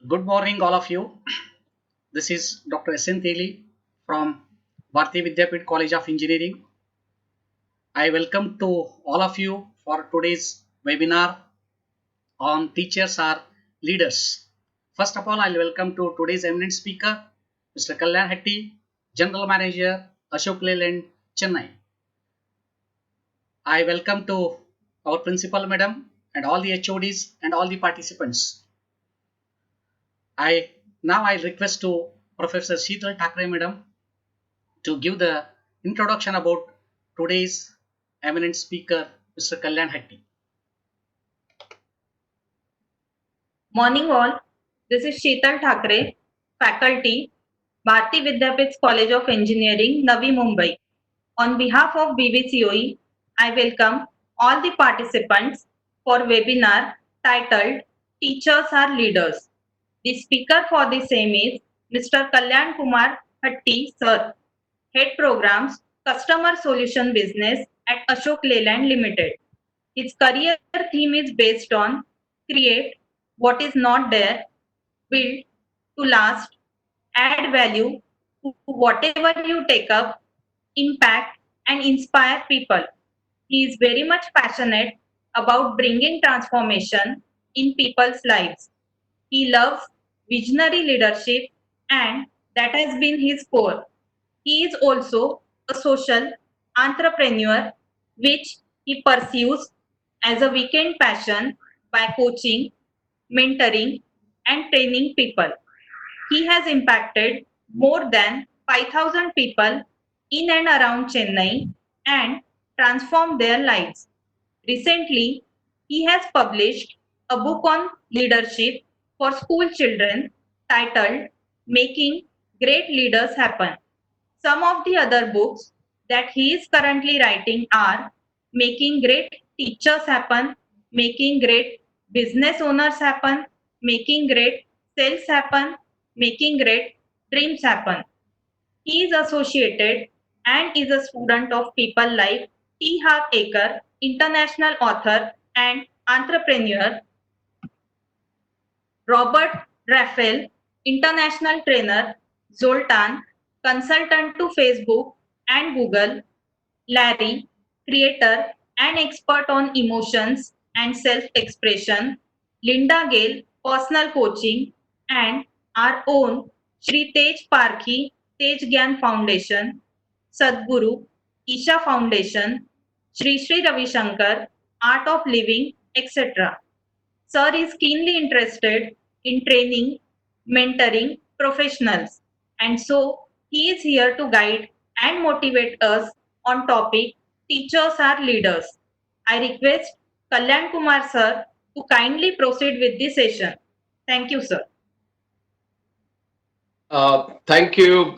Good morning, all of you. This is Dr. S. N. Theli from Bharati Vidyapit College of Engineering. I welcome to all of you for today's webinar on teachers are leaders. First of all, I'll welcome to today's eminent speaker, Mr. Kalyan Hetty, General Manager, Ashok Leyland, Chennai. I welcome to our principal madam and all the HODs and all the participants. I request to Professor Sheetal Thakre madam to give the introduction about today's eminent speaker, Mr. Kalyan Hetty. Morning all, this is Sheetal Thakre, faculty, Bharati Vidyapit College of Engineering, Navi Mumbai. On behalf of BVCOE, I welcome all the participants for webinar titled Teachers are Leaders. The speaker for the same is Mr. Kalin Kumar Hatti, Sir, Head Programs, Customer Solution Business at Ashok Leyland Limited. His career theme is based on create what is not there, build to last, add value to whatever you take up, impact and inspire people. He is very much passionate about bringing transformation in people's lives. He loves visionary leadership and that has been his core. He is also a social entrepreneur which he pursues as a weekend passion by coaching, mentoring and training people. He has impacted more than 5,000 people in and around Chennai and transformed their lives. Recently, he has published a book on leadership for school children titled Making Great Leaders Happen. Some of the other books that he is currently writing are Making Great Teachers Happen, Making Great Business Owners Happen, Making Great Sales Happen, Making Great Dreams Happen. He is associated and is a student of people like T. Harv Eker, international author and entrepreneur, Robert Raphael, international trainer, Zoltan, consultant to Facebook and Google, Larry, creator and expert on emotions and self-expression, Linda Gale, personal coaching, and our own Shri Tej Parkhi, Tej Gyan Foundation, Sadhguru, Isha Foundation, Shri Ravi Shankar, Art of Living, etc. Sir is keenly interested in training, mentoring professionals, and so he is here to guide and motivate us on topic Teachers are Leaders. I request Kalyan Kumar sir to kindly proceed with the session. Thank you, sir. Thank you.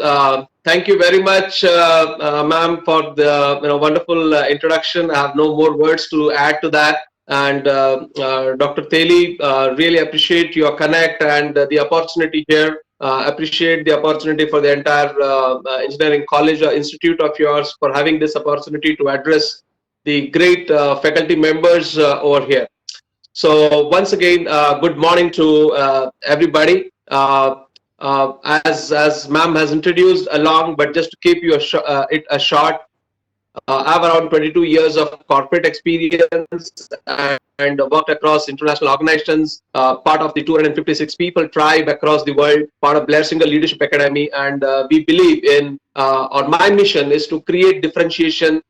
Thank you very much, ma'am, for the wonderful introduction. I have no more words to add to that. And Dr. Theli, really appreciate your connect and the opportunity here. Appreciate the opportunity for the entire engineering college or institute of yours for having this opportunity to address the great faculty members over here. So once again, good morning to everybody. As ma'am has introduced along, but just to keep you it a short, I have around 22 years of corporate experience and worked across international organizations, part of the 256 people tribe across the world, part of Blair Single Leadership Academy, and we believe in, or my mission is to create differentiation,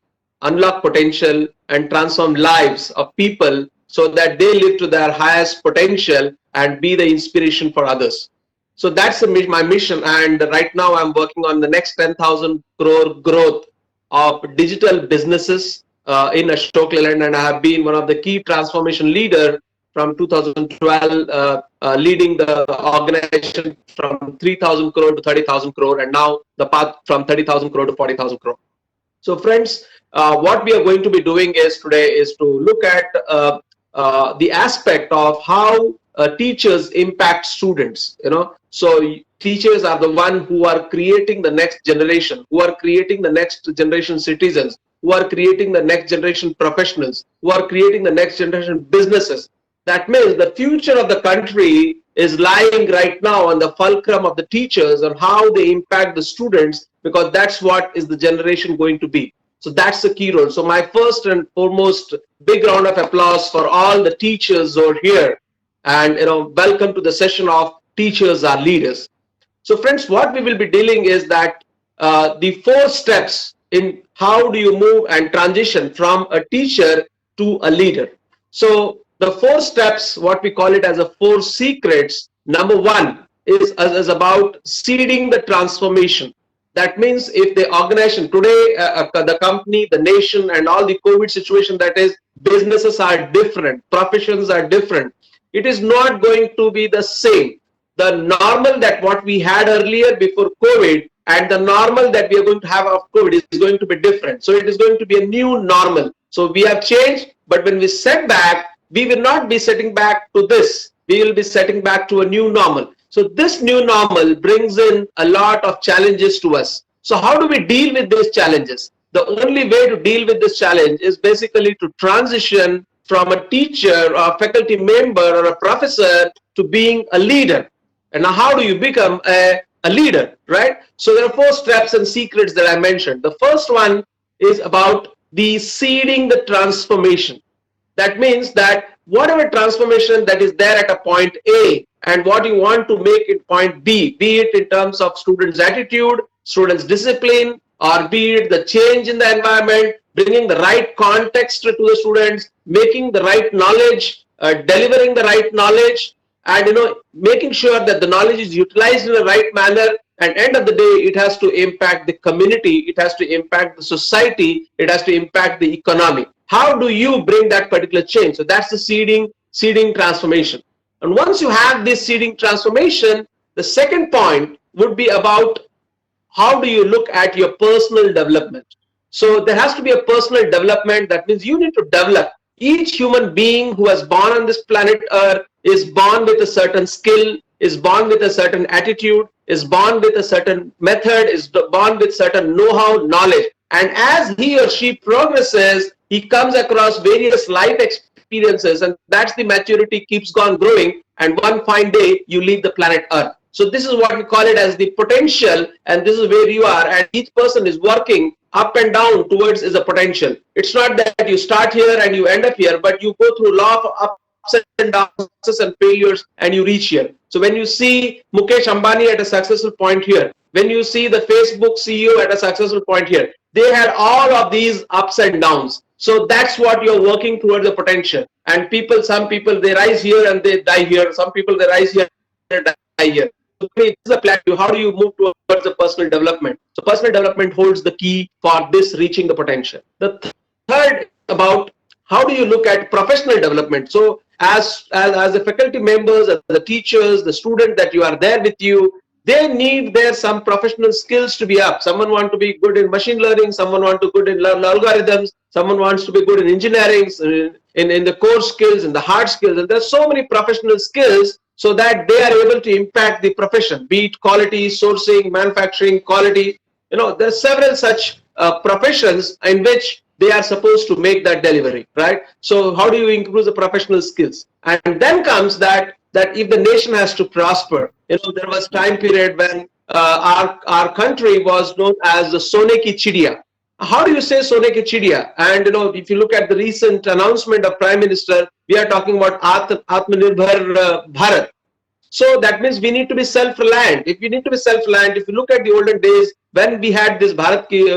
unlock potential, and transform lives of people so that they live to their highest potential and be the inspiration for others. So that's my mission, and right now I'm working on the next 10,000 crore growth of digital businesses in Ashok Leyland, and I have been one of the key transformation leader from 2012, leading the organization from 3,000 crore to 30,000 crore, and now the path from 30,000 crore to 40,000 crore. So friends, what we are going to be doing is today is to look at the aspect of how teachers impact students. So teachers are the one who are creating the next generation, who are creating the next generation citizens, who are creating the next generation professionals, who are creating the next generation businesses. That means the future of the country is lying right now on the fulcrum of the teachers and how they impact the students, because that's what is the generation going to be. So that's the key role. So my first and foremost big round of applause for all the teachers who are here, and welcome to the session of Teachers Are Leaders. So friends, what we will be dealing is that the 4 steps in how do you move and transition from a teacher to a leader. So the 4 steps, what we call it as a 4 secrets. Number 1 is about seeding the transformation. That means if the organization today, the company, the nation, and all the COVID situation, that is, businesses are different, professions are different. It is not going to be the same. The normal that what we had earlier before COVID and the normal that we are going to have after COVID is going to be different. So it is going to be a new normal. So we have changed, but when we set back, we will not be setting back to this. We will be setting back to a new normal. So this new normal brings in a lot of challenges to us. So how do we deal with these challenges? The only way to deal with this challenge is basically to transition from a teacher or a faculty member or a professor to being a leader. And now how do you become a leader, right? So there are 4 steps and secrets that I mentioned. The first one is about the seeding the transformation. That means that whatever transformation that is there at a point A and what you want to make it point B, be it in terms of students' attitude, students' discipline, or be it the change in the environment, bringing the right context to the students, making the right knowledge, delivering the right knowledge, and making sure that the knowledge is utilized in the right manner. And end of the day, it has to impact the community, it has to impact the society, it has to impact the economy. How do you bring that particular change? So that's the seeding transformation. And once you have this seeding transformation, the second point would be about how do you look at your personal development. So there has to be a personal development. That means you need to develop. Each human being who was born on this planet Earth is born with a certain skill, is born with a certain attitude, is born with a certain method, is born with certain know-how, knowledge. And as he or she progresses, he comes across various life experiences, and that's the maturity keeps on growing. And one fine day, you leave the planet Earth. So this is what we call it as the potential, and this is where you are. And each person is working up and down towards is a potential. It's not that you start here and you end up here, but you go through a lot of ups and downs, success and failures, and you reach here. So when you see Mukesh Ambani at a successful point here, when you see the Facebook CEO at a successful point here, they had all of these ups and downs. So that's what you're working towards the potential. And some people, they rise here and they die here. Some people, they rise here and die here. So this is a plan. How do you move towards the personal development? So personal development holds the key for this reaching the potential. The third about how do you look at professional development? So as the faculty members, as the teachers, the student that you are there with you, they need some professional skills to be up. Someone wants to be good in machine learning, someone wants to be good in algorithms, someone wants to be good in engineering, in the core skills, in the hard skills. And there's so many professional skills so that they are able to impact the profession, be it quality, sourcing, manufacturing, quality. There are several such professions in which they are supposed to make that delivery, right? So how do you improve the professional skills? And then comes that if the nation has to prosper, there was time period when our country was known as the Sone ki Chidiya. How do you say Sone ki Chidiya? And if you look at the recent announcement of Prime Minister, we are talking about Atmanirbhar Bharat. So that means we need to be self-reliant. If we need to be self-reliant, if you look at the olden days when we had this Bharat ki,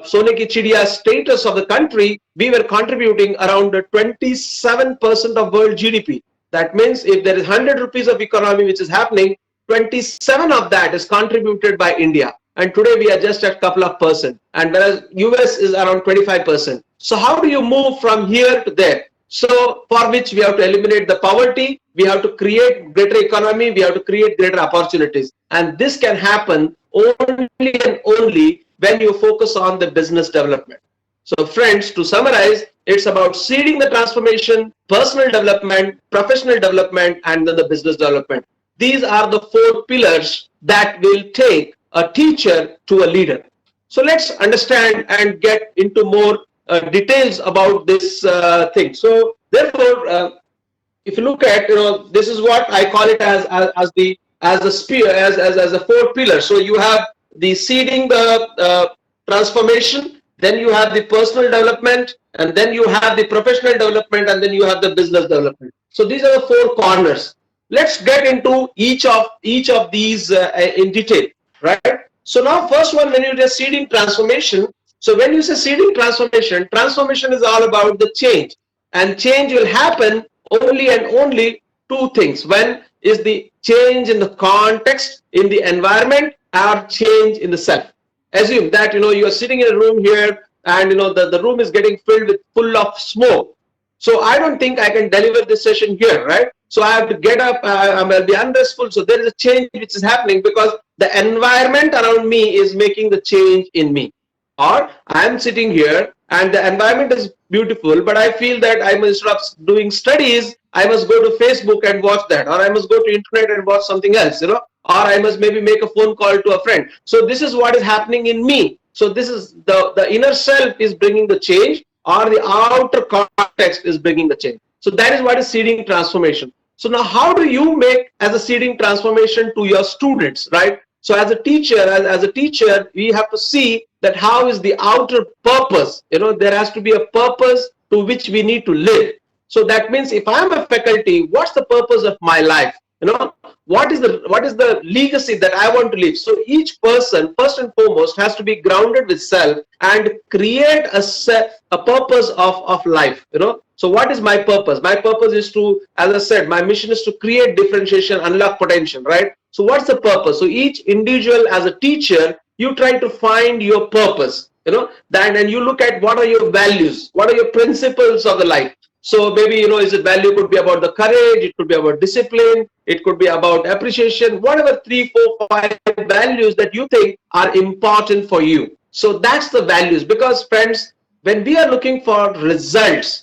Sone ki Chidiya status of the country, we were contributing around 27% of world GDP. That means if there is 100 rupees of economy which is happening, 27 of that is contributed by India. And today we are just at a couple of percent. And whereas US is around 25%. So how do you move from here to there? So for which we have to eliminate the poverty, we have to create greater economy, we have to create greater opportunities. And this can happen only and only when you focus on the business development. So friends, to summarize, it's about seeding the transformation, personal development, professional development, and then the business development. These are the 4 pillars that will take a teacher to a leader. So let's understand and get into more details about this thing. So therefore, if you look at, this is what I call it as the spear, as a four pillar. So you have the seeding, the transformation, then you have the personal development, and then you have the professional development, and then you have the business development. So these are the four corners. Let's get into each of these in detail, right? So now, first one, when you say seeding transformation, so when you say seeding transformation, transformation is all about the change, and change will happen only and only two things. One is the change in the context, in the environment, or change in the self. Assume that you are sitting in a room here, and the room is getting filled with full of smoke. So I don't think I can deliver this session here, right? So I have to get up, I will be unrestful. So there is a change which is happening because the environment around me is making the change in me. Or I am sitting here and the environment is beautiful, but I feel that I must, instead of doing studies, I must go to Facebook and watch that, or I must go to internet and watch something else, or I must maybe make a phone call to a friend. So this is what is happening in me. So this is the inner self is bringing the change, or the outer context is bringing the change. So that is what is seeding transformation. So now, how do you make as a seeding transformation to your students, right? So as a teacher, as a teacher, we have to see that how is the outer purpose. There has to be a purpose to which we need to live. So that means if I am a faculty, what's the purpose of my life? What is the legacy that I want to leave? So each person, first and foremost, has to be grounded with self and create a purpose of life. So what is my purpose? My purpose is to, as I said, my mission is to create differentiation, unlock potential, right? So what's the purpose? So each individual, as a teacher, you try to find your purpose, and you look at what are your values, what are your principles of the life. So maybe, is it value could be about the courage, it could be about discipline, it could be about appreciation, whatever 3, 4, 5 values that you think are important for you. So that's the values, because friends, when we are looking for results,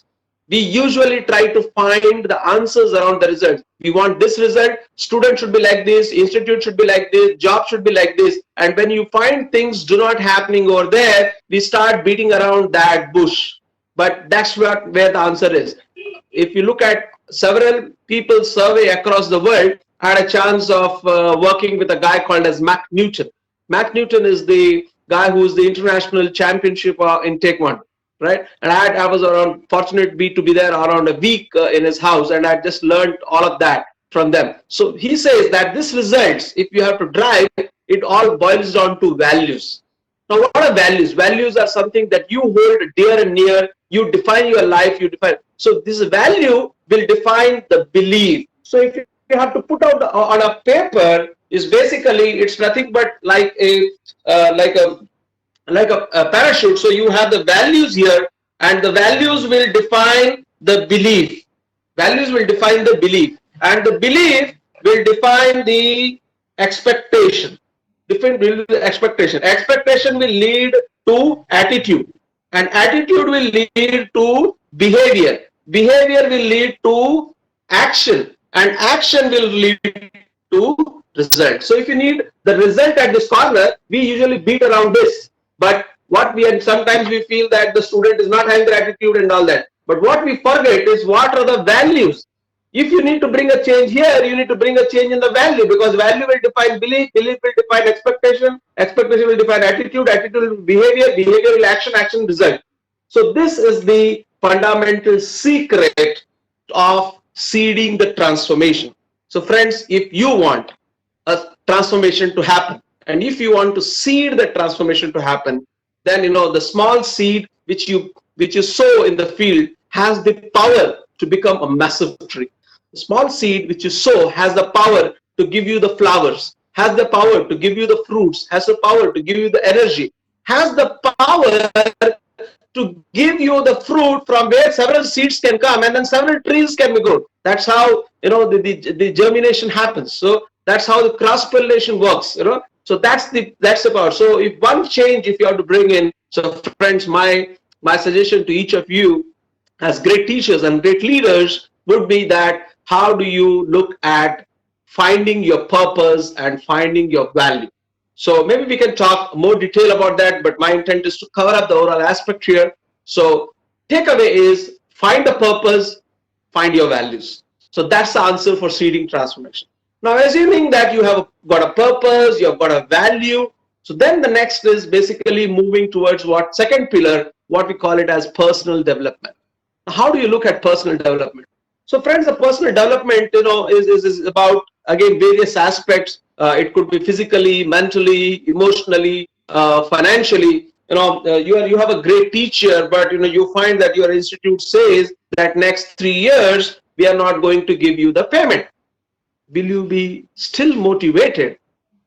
we usually try to find the answers around the results. We want this result, student should be like this, institute should be like this, job should be like this. And when you find things do not happening over there, we start beating around that bush. But that's where the answer is. If you look at several people survey across the world, I had a chance of working with a guy called as Mac Newton. Mac Newton is the guy who is the international championship in Taekwondo, right? And I was fortunate to be there around a week in his house, and I just learned all of that from them. So he says that this results, if you have to drive, it all boils down to values. Now, what are values? Values are something that you hold dear and near. You define your life. You define. So this value will define the belief. So if you have to put out on a paper, is basically it's nothing but like a parachute. So you have the values here, and the values will define the belief. Values will define the belief, and the belief will define the expectation. Expectation will lead to attitude, and attitude will lead to behavior. Behavior will lead to action, and action will lead to result. So if you need the result at this corner, we usually beat around this. But sometimes we feel that the student is not having the attitude and all that. But what we forget is what are the values. If you need to bring a change here, you need to bring a change in the value, because value will define belief, belief will define expectation, expectation will define attitude, attitude will behavior, behavior will action, action result. So this is the fundamental secret of seeding the transformation. So friends, if you want a transformation to happen, and if you want to seed the transformation to happen, then the small seed which you sow in the field has the power to become a massive tree. The small seed which you sow has the power to give you the flowers, has the power to give you the fruits, has the power to give you the energy, has the power to give you the fruit from where several seeds can come, and then several trees can be grown. That's how the germination happens. So that's how the cross pollination works. So that's the power. So if one change, if you have to bring in, so friends, my suggestion to each of you as great teachers and great leaders would be that how do you look at finding your purpose and finding your value. So maybe we can talk more detail about that, but my intent is to cover up the overall aspect here. So takeaway is find the purpose, find your values. So that's the answer for seeding transformation. Now, assuming that you have got a purpose, you have got a value, so then the next is basically moving towards what second pillar, what we call it as personal development. How do you look at personal development? So friends, the personal development, is about, again, various aspects. It could be physically, mentally, emotionally, financially. You have a great teacher, but you find that your institute says that next 3 years we are not going to give you the payment. Will you be still motivated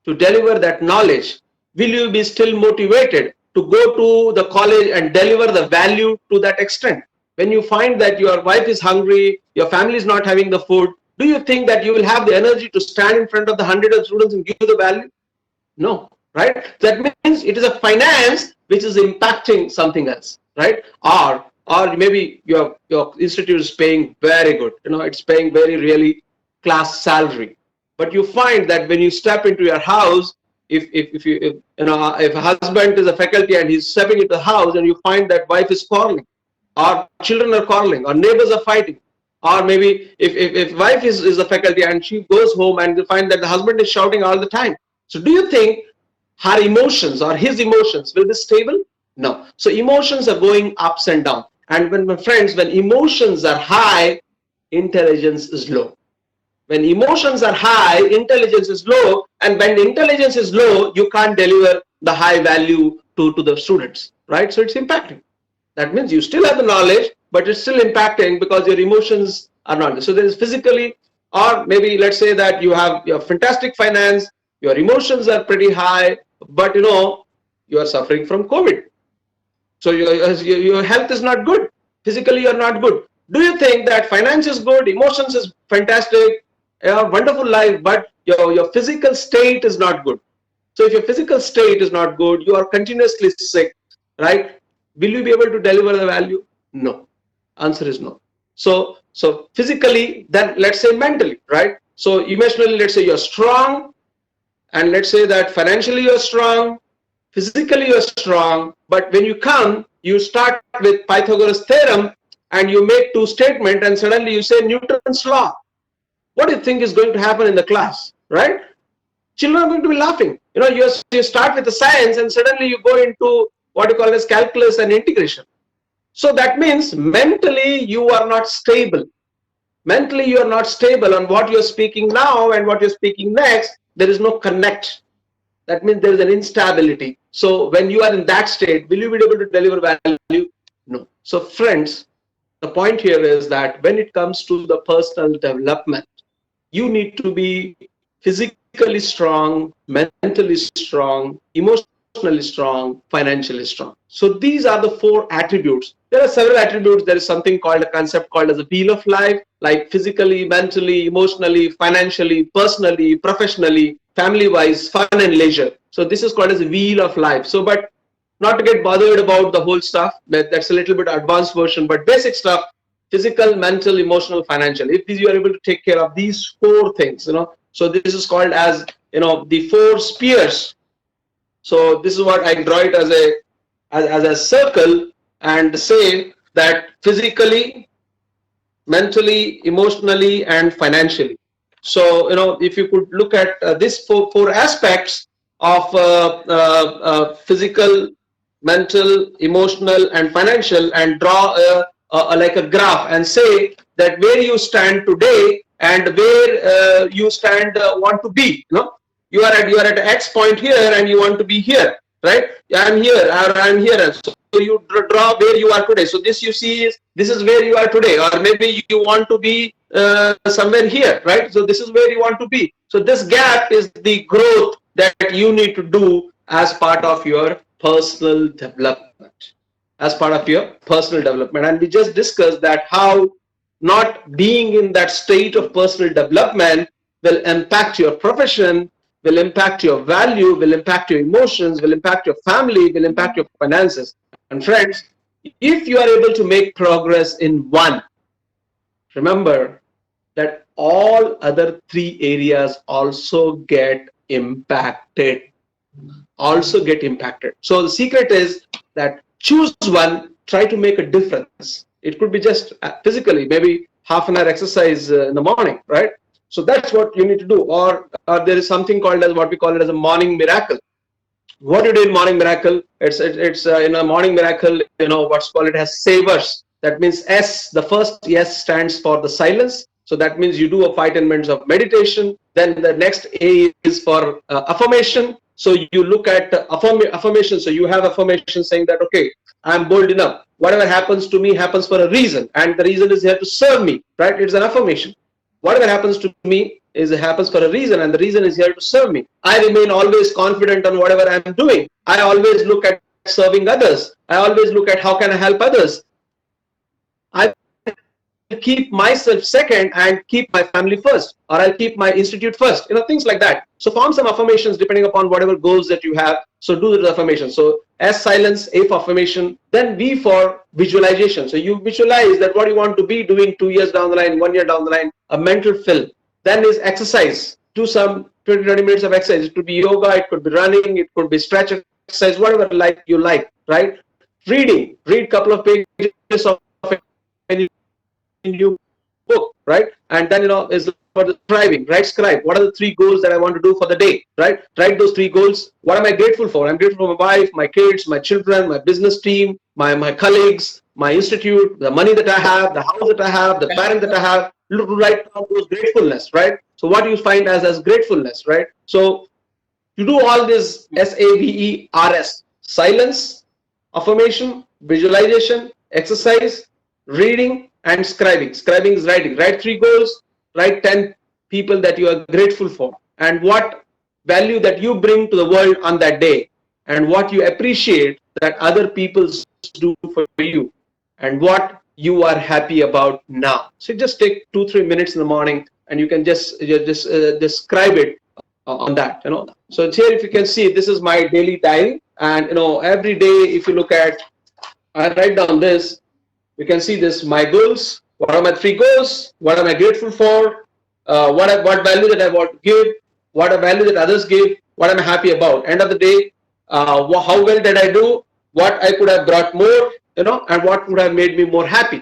to deliver that knowledge? Will you be still motivated to go to the college and deliver the value to that extent? When you find that your wife is hungry, your family is not having the food, do you think that you will have the energy to stand in front of the hundreds of students and give the value? No, right? That means it is a finance which is impacting something else, right? Or maybe your institute is paying very good, it's paying very really class salary, but you find that when you step into your house, if a husband is a faculty and he's stepping into the house and you find that wife is quarreling, or children are quarreling, or neighbors are fighting, or maybe if wife is a faculty and she goes home and you find that the husband is shouting all the time, so do you think her emotions or his emotions will be stable? No. So emotions are going ups and down. And when, my friends, when emotions are high, intelligence is low. When emotions are high, intelligence is low. And when intelligence is low, you can't deliver the high value to the students, right? So it's impacting. That means you still have the knowledge, but it's still impacting because your emotions are not. So there is physically, or maybe let's say that you have fantastic finance, your emotions are pretty high, but you are suffering from COVID. So your health is not good. Physically, you're not good. Do you think that finance is good, emotions is fantastic, wonderful life, but your physical state is not good? So if your physical state is not good, you are continuously sick, right? Will you be able to deliver the value? No. Answer is no. So physically, then let's say mentally, right? So emotionally, let's say you're strong, and let's say that financially you're strong, physically you're strong, but when you start with Pythagoras theorem and you make two statements and suddenly you say Newton's law. What do you think is going to happen in the class, right? Children are going to be laughing. You start with the science and suddenly you go into what you call as calculus and integration. So that means mentally you are not stable. Mentally you are not stable on what you're speaking now and what you're speaking next. There is no connect. That means there is an instability. So when you are in that state, will you be able to deliver value? No. So friends, the point here is that when it comes to the personal development, you need to be physically strong, mentally strong, emotionally strong, financially strong. So these are the 4 attributes. There are several attributes. There is something called a concept called as a wheel of life, like physically, mentally, emotionally, financially, personally, professionally, family-wise, fun and leisure. So this is called as a wheel of life. So, but not to get bothered about the whole stuff, that's a little bit advanced version, but basic stuff: physical, mental, emotional, financial. If you are able to take care of these 4 things, so this is called as the 4 spheres. So this is what I draw it as a circle and say that physically, mentally, emotionally, and financially. So if you could look at these four aspects of physical, mental, emotional, and financial, and draw like a graph and say that where you stand today and where you stand want to be. You are at X point here and you want to be here, right? I'm here, or I'm here, and so you draw where you are today. So this you see is this is where you are today, or maybe you want to be somewhere here, right? So this is where you want to be. So this gap is the growth that you need to do as part of your personal development, as part of your personal development. And we just discussed that how not being in that state of personal development will impact your profession, will impact your value, will impact your emotions, will impact your family, will impact your finances. And friends, if you are able to make progress in one, remember that all other 3 areas also get impacted. So the secret is that choose one, try to make a difference. It could be just physically, maybe half an hour exercise in the morning, right? So that's what you need to do. Or there is something called as what we call it as a morning miracle. What do you do in morning miracle? It's in a morning miracle, what's called it as savers. That means S, the first S stands for the silence. So that means you do a 5-10 minutes of meditation. Then the next A is for affirmation. So you look at affirmation. So you have affirmation saying that, okay, I'm bold enough. Whatever happens to me happens for a reason. And the reason is here to serve me, right? It's an affirmation. Whatever happens to me it happens for a reason, and the reason is here to serve me. I remain always confident on whatever I'm doing. I always look at serving others. I always look at how can I help others. I keep myself second and keep my family first, or I'll keep my institute first, things like that. So form some affirmations depending upon whatever goals that you have. So do the affirmation. So S, silence, A for affirmation, then V for visualization. So you visualize that what you want to be doing 2 years down the line, 1 year down the line, a mental fill. Then is exercise. Do some 20 minutes of exercise. It could be yoga, it could be running, it could be stretch exercise, whatever you like, right? Reading. Read a couple of pages of any new book, right? And then is for the scribing, right? Scribe. What are the 3 goals that I want to do for the day, right? Write those 3 goals. What am I grateful for? I'm grateful for my wife, my kids, my children, my business team, my colleagues, my institute, the money that I have, the house that I have, the parents that I have. Write down those gratefulness, right? So what you find as gratefulness, right? So you do all this SAVERS: silence, affirmation, visualization, exercise, reading, and scribing. Scribing is writing. Write 3 goals, write 10 people that you are grateful for, and what value that you bring to the world on that day, and what you appreciate that other people do for you, and what you are happy about now. So just take 2-3 minutes in the morning, and you can just describe it on that. So here, if you can see, this is my daily diary, and every day, if you look at, I write down this. You can see this, my goals. What are my 3 goals? What am I grateful for? What value that I want to give? What a value that others give? What am I happy about? End of the day, how well did I do? What I could have brought more, and what would have made me more happy.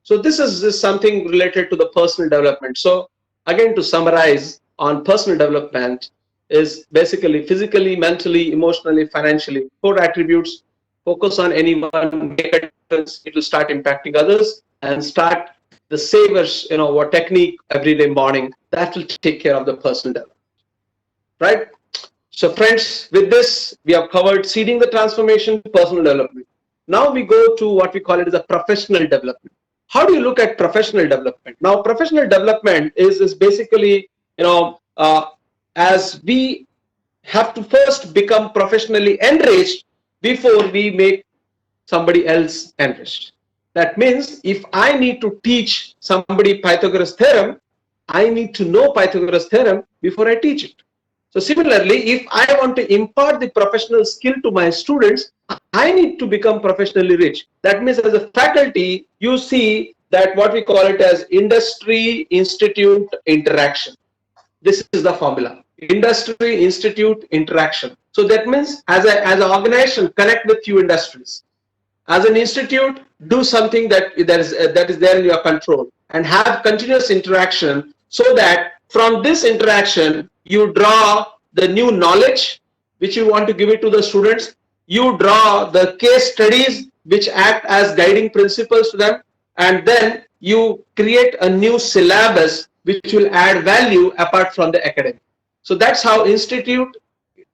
So this is something related to the personal development. So again, to summarize on personal development is basically physically, mentally, emotionally, financially, 4 attributes. Focus on any one, make a difference. It will start impacting others, and start the savers, what technique everyday morning that will take care of the personal development, right? So friends, with this, we have covered seeding the transformation, personal development. Now we go to what we call it as a professional development. How do you look at professional development? Now, professional development is basically, as we have to first become professionally enriched before we make somebody else enriched. That means if I need to teach somebody Pythagoras theorem, I need to know Pythagoras theorem before I teach it. So similarly, if I want to impart the professional skill to my students, I need to become professionally rich. That means as a faculty, you see that what we call it as industry institute interaction. This is the formula: industry institute interaction. So that means as an organization, connect with few industries. As an institute, do something that is there in your control, and have continuous interaction, so that from this interaction you draw the new knowledge which you want to give it to the students. You draw the case studies which act as guiding principles to them, and then you create a new syllabus which will add value apart from the academic. So that's how institute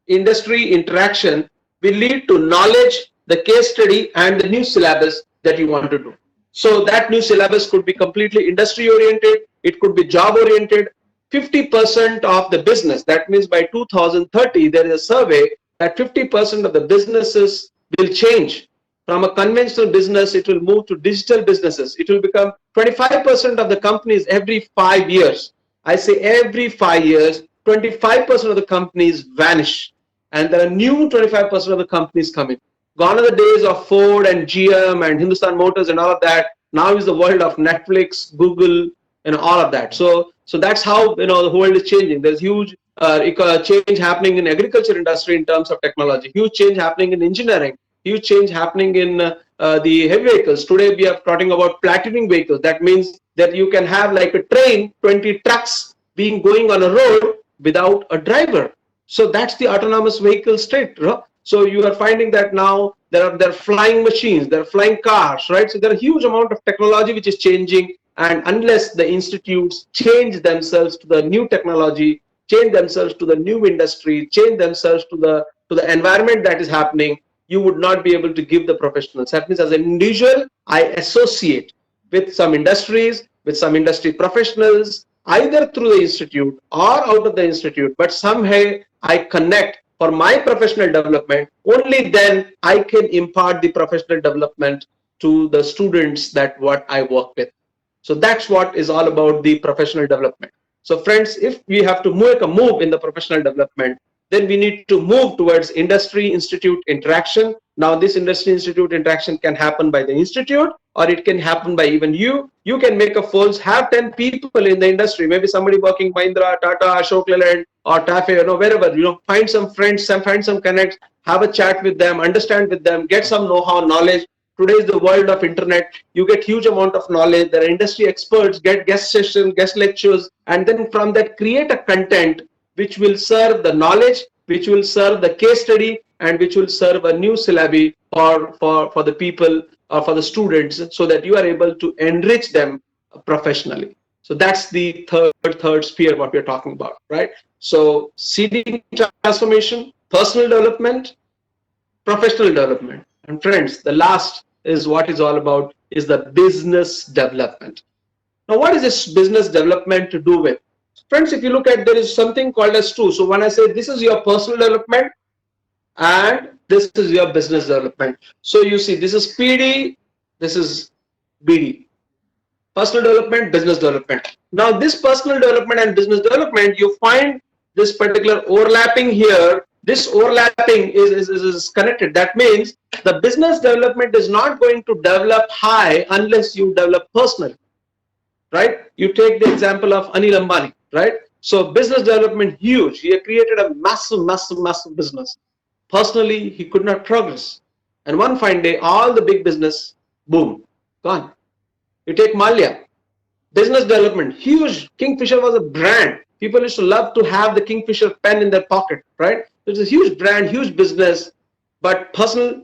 industry interaction will lead to knowledge, the case study, and the new syllabus that you want to do. So that new syllabus could be completely industry oriented, it could be job oriented. 50% of the business, that means by 2030, there is a survey that 50% of the businesses will change. From a conventional business, it will move to digital businesses. It will become 25% of the companies every 5 years. I say every 5 years, 25% of the companies vanish, and there are new 25% of the companies coming. Gone are the days of Ford and GM and Hindustan Motors and all of that. Now is the world of Netflix, Google, and all of that. So that's how the world is changing. There's huge change happening in agriculture industry in terms of technology. Huge change happening in engineering. Huge change happening in the heavy vehicles. Today we are talking about platinum vehicles. That means that you can have like a train, 20 trucks being going on a road without a driver. So that's the autonomous vehicle state. So you are finding that now there are flying machines, there are flying cars, right? So there are a huge amount of technology which is changing, and unless the institutes change themselves to the new technology, change themselves to the new industry, change themselves to the environment that is happening, you would not be able to give the professionals. That means as an individual, I associate with some industries, with some industry professionals, either through the institute or out of the institute, but somehow I connect for my professional development. Only then I can impart the professional development to the students that what I work with. So that's what is all about the professional development. So friends, if we have to make a move in the professional development, then we need to move towards industry institute interaction. Now this industry institute interaction can happen by the institute, or it can happen by even you. You can make a force, have 10 people in the industry, maybe somebody working Mahindra, Tata, Ashok Leyland, or TAFE, wherever, find some friends, find some connects, have a chat with them, understand with them, get some know-how, knowledge. Today is the world of internet. You get huge amount of knowledge. There are industry experts, get guest sessions, guest lectures, and then from that create a content which will serve the knowledge, which will serve the case study, and which will serve a new syllabi for the people or for the students, so that you are able to enrich them professionally. So that's the third sphere what we're talking about, right? So seeding transformation, personal development, professional development, and friends, the last is what is all about is the business development. Now, what is this business development to do with? Friends, if you look at, there is something called as two. So when I say this is your personal development and this is your business development. So you see, this is PD, this is BD. Personal development, business development. Now this personal development and business development, you find this particular overlapping here. This overlapping is connected. That means the business development is not going to develop high unless you develop personally, right? You take the example of Anil Ambani, right? So business development, huge. He created a massive business. Personally, he could not progress. And one fine day, all the big business, boom, gone. You take Malia, business development, huge. Kingfisher was a brand. People used to love to have the Kingfisher pen in their pocket, right? It's a huge brand, huge business, but personal,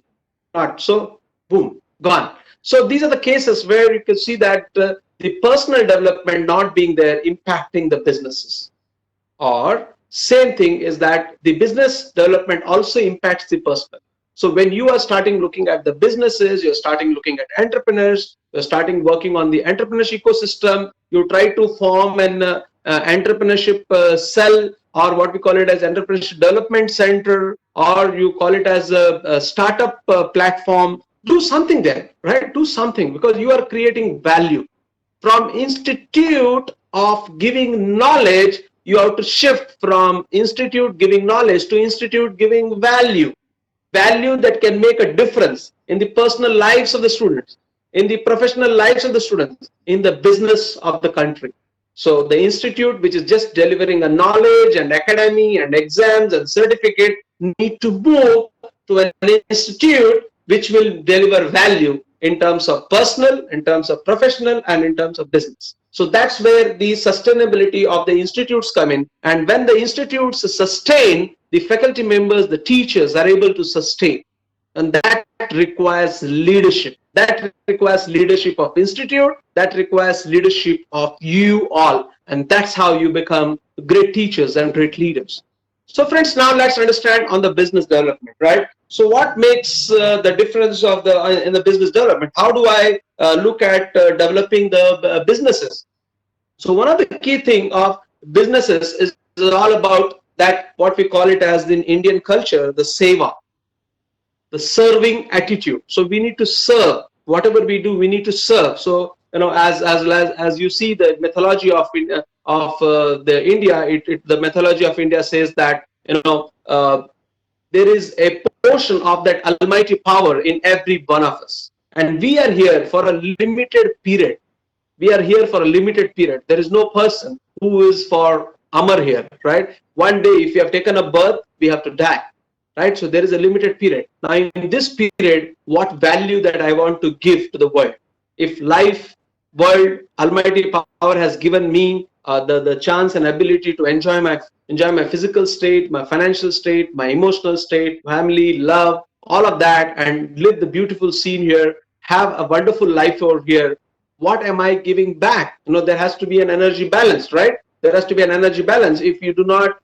not. So, boom, gone. So these are the cases where you can see that the personal development not being there impacting the businesses. Or same thing is that the business development also impacts the personal. So when you are starting looking at the businesses, you're starting looking at entrepreneurs, you're starting working on the entrepreneurship ecosystem, you try to form an entrepreneurship cell, or what we call it as entrepreneurship development center, or you call it as a startup platform. Do something there, right? Do something, because you are creating value. From institute of giving knowledge, you have to shift from institute giving knowledge to institute giving value. Value that can make a difference in the personal lives of the students, in the professional lives of the students, in the business of the country. So the institute which is just delivering a knowledge and academy and exams and certificate need to move to an institute which will deliver value in terms of personal, in terms of professional, and in terms of business. So that's where the sustainability of the institutes come in. And when the institutes sustain, the faculty members, the teachers are able to sustain. And that requires leadership. That requires leadership of institute. That requires leadership of you all. And that's how you become great teachers and great leaders. So friends, now let's understand on the business development, right? So what makes the difference of in the business development? How do I look at developing the businesses? So one of the key thing of businesses is all about that, what we call it as in Indian culture, the seva, the serving attitude. So we need to serve. Whatever we do, we need to serve. So as you see the mythology of the India, the mythology of India says that there is a portion of that almighty power in every one of us, and we are here for a limited period. We are here for a limited period. There is no person who is for Amar here, right? One day, if you have taken a birth, we have to die, right? So there is a limited period. Now, in this period, what value that I want to give to the world? If life world, Almighty Power has given me the chance and ability to enjoy my physical state, my financial state, my emotional state, family, love, all of that, and live the beautiful scene here, have a wonderful life over here. What am I giving back? There has to be an energy balance, right? There has to be an energy balance. If you do not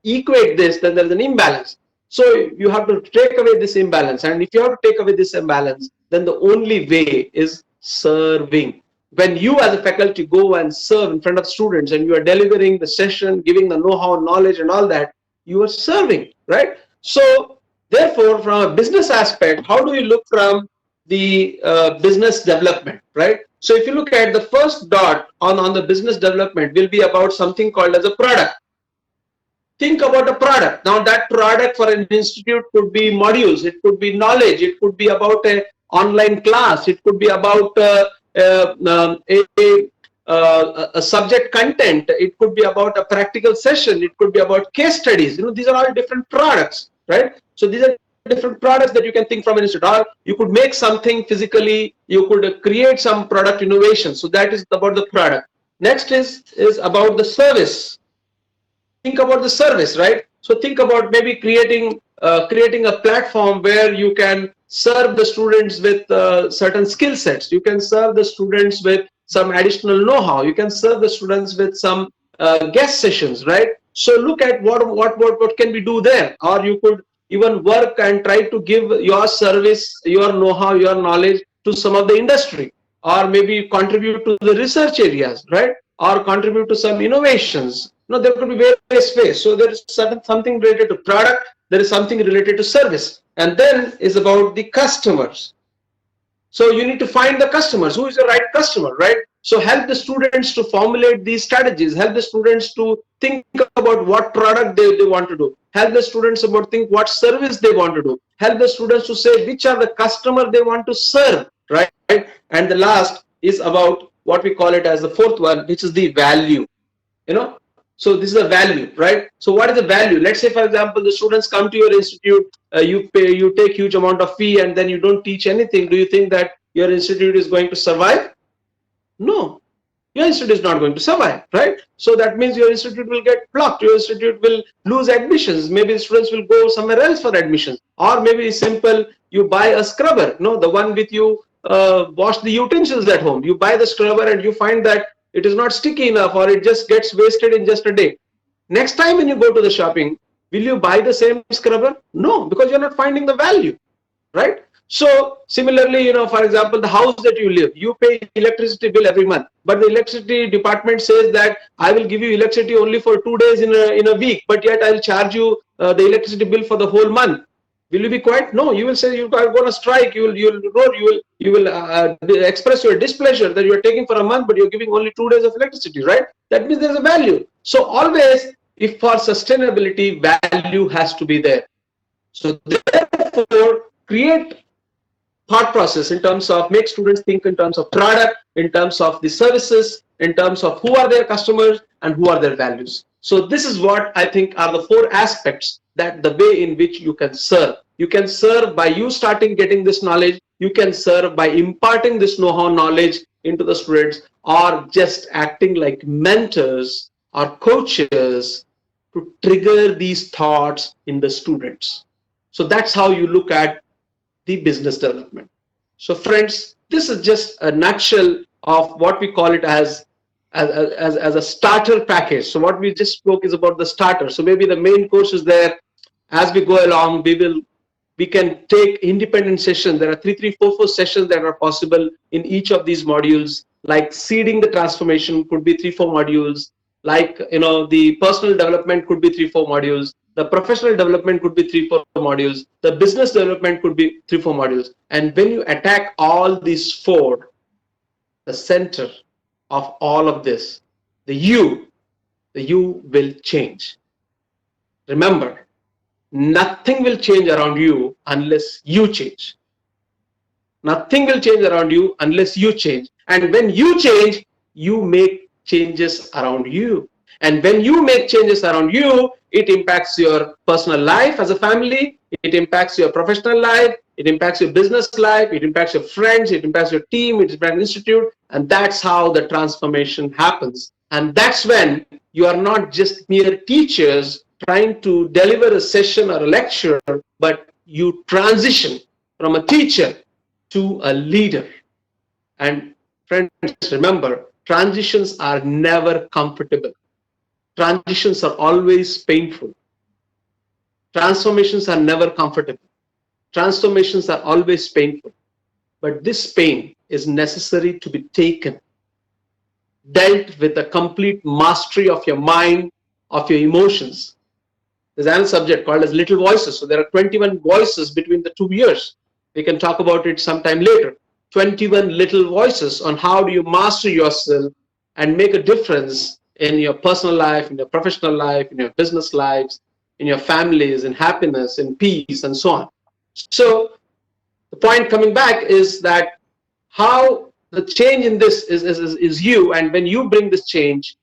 equate this, then there's an imbalance. So you have to take away this imbalance. And if you have to take away this imbalance, then the only way is serving. When you as a faculty go and serve in front of students and you are delivering the session, giving the know-how, knowledge and all that, you are serving, right? So therefore, from a business aspect, how do you look from the business development, right? So if you look at the first dot on the business development will be about something called as a product. Think about a product. Now that product for an institute could be modules, it could be knowledge, it could be about a online class, it could be about a subject content, it could be about a practical session, it could be about case studies. These are all different products, right? So these are different products that you can think from an institute. Or you could make something physically, you could create some product innovation. So that is about the product. Next is about the service. Think about the service, right? So think about maybe creating a platform where you can serve the students with certain skill sets. You can serve the students with some additional know-how. You can serve the students with some guest sessions, right? So look at what can we do there. Or you could even work and try to give your service, your know-how, your knowledge to some of the industry, or maybe contribute to the research areas, right? Or contribute to some innovations. There could be various ways. So there is something related to product, there is something related to service, and then is about the customers. So you need to find the customers. Who is the right customer, right? So help the students to formulate these strategies, help the students to think about what product they want to do, help the students about think what service they want to do, help the students to say which are the customer they want to serve, right? And the last is about what we call it as the fourth one, which is the value. So this is a value, right? So what is the value? Let's say, for example, the students come to your institute, you take huge amount of fee, and then you don't teach anything. Do you think that your institute is going to survive? No, your institute is not going to survive, right? So that means your institute will get blocked. Your institute will lose admissions. Maybe the students will go somewhere else for admissions, or maybe simple, you buy a scrubber, the one with you wash the utensils at home. You buy the scrubber and you find that it is not sticky enough, or it just gets wasted in just a day. Next time when you go to the shopping, will you buy the same scrubber? No, because you're not finding the value, right? So similarly, for example, the house that you live, you pay electricity bill every month, but the electricity department says that I will give you electricity only for 2 days in a week, but yet I'll charge you the electricity bill for the whole month. Will you be quiet? No, you will say you are going to strike. You will express your displeasure that you are taking for a month, but you're giving only 2 days of electricity, right? That means there's a value. So always, if for sustainability, value has to be there. So therefore, create thought process in terms of make students think in terms of product, in terms of the services, in terms of who are their customers and who are their values. So this is what I think are the 4 aspects that the way in which you can serve. You can serve by you starting getting this knowledge. You can serve by imparting this know-how knowledge into the students, or just acting like mentors or coaches to trigger these thoughts in the students. So that's how you look at the business development. So friends, this is just a nutshell of what we call it as a starter package. So what we just spoke is about the starter. So maybe the main course is there. As we go along, we can take independent sessions. There are 3, 3, 4, 4 sessions that are possible in each of these modules. Like seeding the transformation could be 3, 4 modules. Like the personal development could be 3, 4 modules. The professional development could be 3, 4 modules. The business development could be 3, 4 modules. And when you attack all these 4, the center of all of this, the you will change. Remember, nothing will change around you unless you change. Nothing will change around you unless you change. And when you change, you make changes around you. And when you make changes around you, it impacts your personal life as a family, it impacts your professional life, it impacts your business life, it impacts your friends, it impacts your team, it impacts the institute, and that's how the transformation happens. And that's when you are not just mere teachers trying to deliver a session or a lecture, but you transition from a teacher to a leader. And friends, remember, transitions are never comfortable. Transitions are always painful. Transformations are never comfortable. Transformations are always painful. But this pain is necessary to be taken, dealt with a complete mastery of your mind, of your emotions. There's another subject called as little voices. So there are 21 voices between the 2 years. We can talk about it sometime later. 21 little voices on how do you master yourself and make a difference in your personal life, in your professional life, in your business lives, in your families, in happiness, in peace, and so on. So the point coming back is that how the change in this is you, and when you bring this change,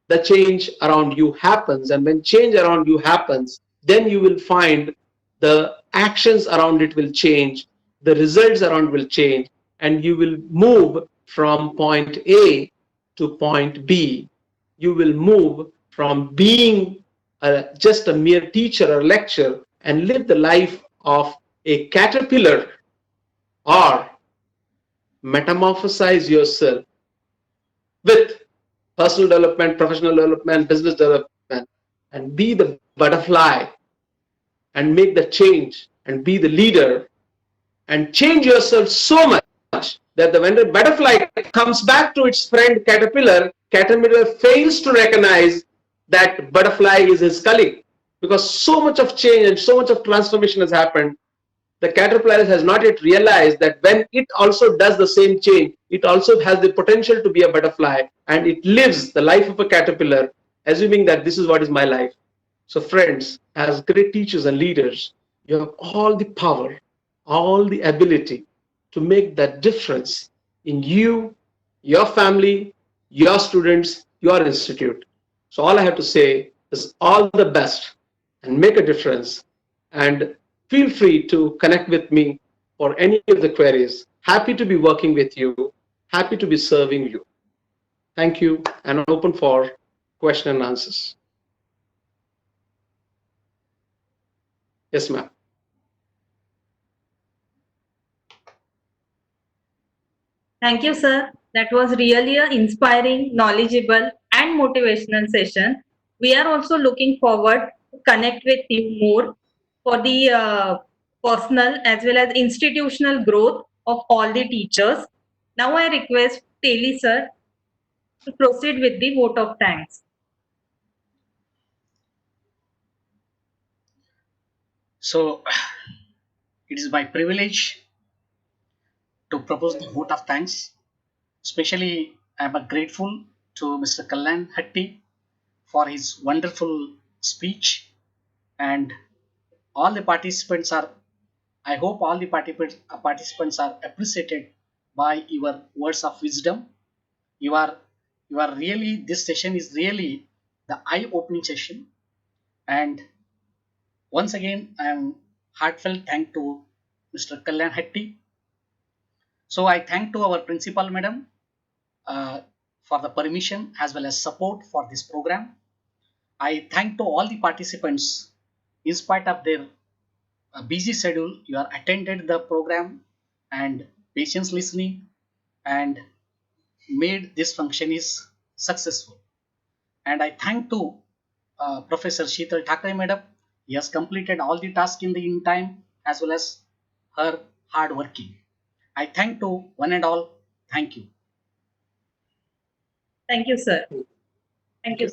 the change around you happens, and when change around you happens, then you will find the actions around it will change, the results around will change, and you will move from point A to point B. You will move from being just a mere teacher or lecturer and live the life of a caterpillar, or metamorphosize yourself with personal development, professional development, business development, and be the butterfly and make the change and be the leader and change yourself so much that when the butterfly comes back to its friend caterpillar, caterpillar fails to recognize that butterfly is his colleague, because so much of change and so much of transformation has happened. The caterpillar has not yet realized that when it also does the same change, it also has the potential to be a butterfly, and it lives the life of a caterpillar, assuming that this is what is my life. So friends, as great teachers and leaders, you have all the power, all the ability to make that difference in you, your family, your students, your institute. So all I have to say is all the best and make a difference, and feel free to connect with me for any of the queries. Happy to be working with you, happy to be serving you. Thank you, and open for question and answers. Yes, ma'am. Thank you, sir. That was really an inspiring, knowledgeable, and motivational session. We are also looking forward to connect with you more for the personal as well as institutional growth of all the teachers. Now I request Teli sir to proceed with the vote of thanks. So it is my privilege to propose the vote of thanks. Especially, I am grateful to Mr. Kallan Hatti for his wonderful speech, and all the participants are. I hope all the participants are appreciated by your words of wisdom. You are you are really, this session is really the eye-opening session, and once again I am heartfelt thank to Mr. Kalyan Hatti. So I thank to our principal madam uh, for the permission as well as support for this program. I thank to all the participants in spite of their busy schedule. You are attended the program and patience listening and made this function is successful. And I thank to Professor Sheetal Thakre madam. He has completed all the tasks in time as well as her hard working. I thank to one and all. Thank you. Thank you, sir. Thank you.